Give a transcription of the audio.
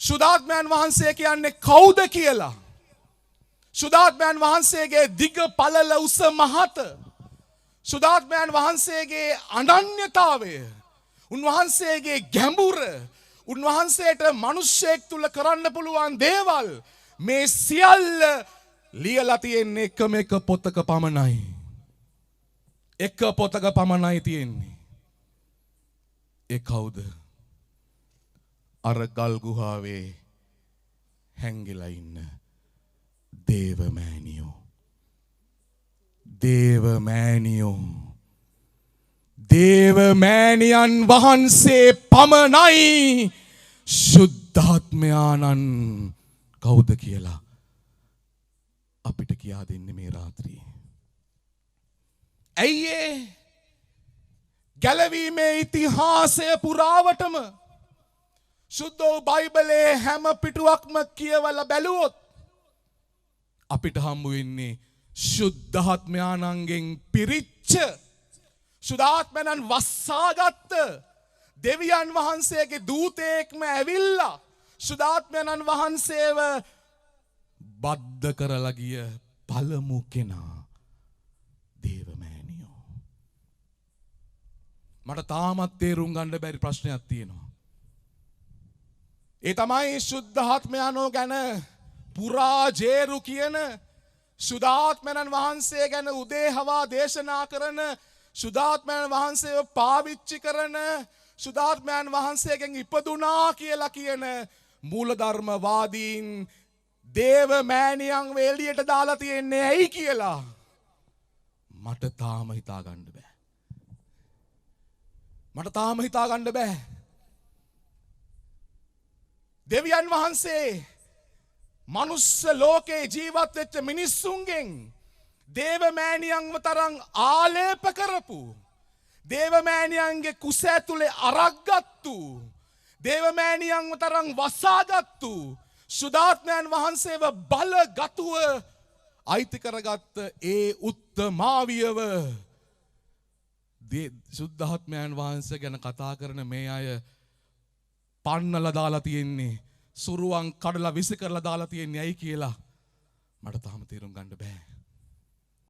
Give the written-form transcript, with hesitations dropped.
සුදාත්මයන් වහන්සේ කියන්නේ කවුද කියලා. සුදාත්මයන් වහන්සේගේ දිග පළල උස මහත. සුදාත්මයන් වහන්සේගේ අනන්‍යතාවය. උන්වහන්සේගේ ගැඹුර. උන්වහන්සේට මිනිස්සෙක් තුල කරන්න පුළුවන් දේවල් මේ සියල්ල ලියලා තියෙන්නේ එකම එක පොතක පමණයි. එක පොතක පමණයි තියෙන්නේ. ඒ කවුද? අර ගල් ගුහාවේ හැංගිලා ඉන්න දේවමෑණියෝ. දේවමෑණියෝ. දේවමෑණියන් වහන්සේ පමණයි ශුද්ධාත්මයාණන් කවුද කියලා අපිට කියා දෙන්නේ මේ රාත්‍රියේ. ඇයි ඒ ගැලවීමේ ඉතිහාසය පුරාවටම සුද්ධෝ බයිබලයේ හැම පිටුවක්ම කියවලා බැලුවොත් අපිට හම්බ වෙන්නේ ශුද්ධාත්මයාණන්ගෙන් පිරිච්ච සුදාත්මයන් වස්සාගත්ත දෙවියන් වහන්සේගේ දූතයෙක්ම ඇවිල්ලා සුදාත්මයන් වහන්සේව බද්ධ කරලා ගිය පළමු කෙනා දේවමෑණියෝ. මට තාමත් තේරුම් ගන්න බැරි ප්‍රශ්නයක් තියෙනවා. ඒ තමයි සුද්ධාත්මයන්ෝ ගැන පුරාජේරු කියන සුදාත්මයන් වහන්සේ ගැන උදේ හවා දේශනා කරන සුදාත්මයන් වහන්සේව පාවිච්චි කරන සුදාත්මයන් වහන්සේගෙන් ඉපදුනා කියලා කියන මූලධර්මවාදීන් දේවමෑණියන් එළියට දාලා තියෙන්නේ ඇයි කියලා මට තාම හිතා ගන්න බෑ. මට තාම හිතා ගන්න බෑ. දෙවියන් වහන්සේ මනුස්ස ලෝකේ ජීවත් වෙච්ච මිනිස්සුන්ගෙන් දේවමෑණියන්ව තරම් ආලේප කරපු දේවමෑණියන්ගේ කුස ඇතුලේ අරක් ගත්තු දේවමෑණියන්ව තරම් වසාගත්තු සුදාත්මයන් වහන්සේව බලගතුව අයිති කරගත්ත ඒ උත්තමාවියව සුද්ධාත්මයන් වහන්සේ ගැන කතා කරන මේ අය පන්නලා දාලා තියෙන්නේ සුරුවන් කඩලා විසි කරලා දාලා තියෙන්නේ ඇයි කියලා මට තාම තේරුම් ගන්න බෑ.